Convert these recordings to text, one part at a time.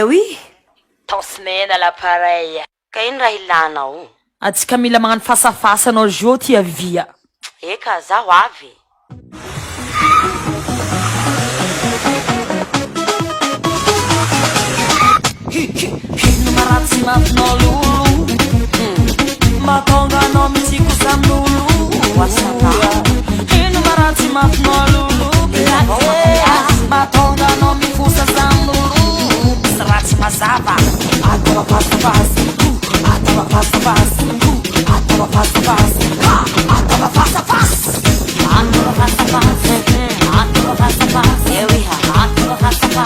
oui. Taosmena la pareil. Ka ino raha ilanao? Atsika mila magnano fasafasa anao jo ty avia. Eka, zaho avy. Ino maratsy mafinao lolo matonga anao mitsiko samyn'olo ino maratsy mafinao lolo matonga anao mifosa samyn'olo misy ratsy mazava atava fasafasy atava fasafasy atava fasafasy atava fasafasy atava fasafasy atava fasafasy atava fasafasy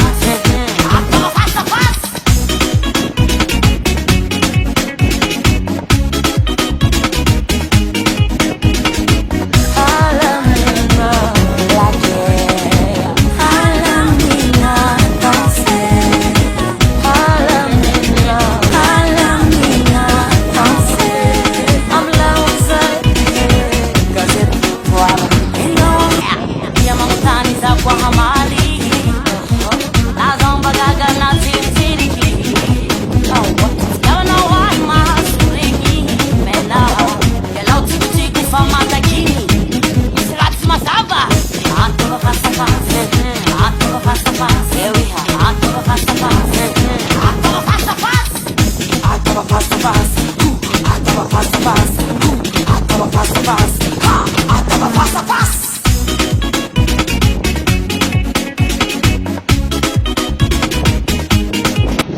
atava fasafasy.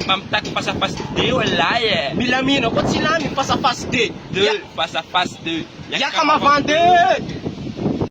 Mamtak face à face 2 wala eh. Milamino, ba't sila may face-face date? Deux, face à face 2. Yak ka ma-vended!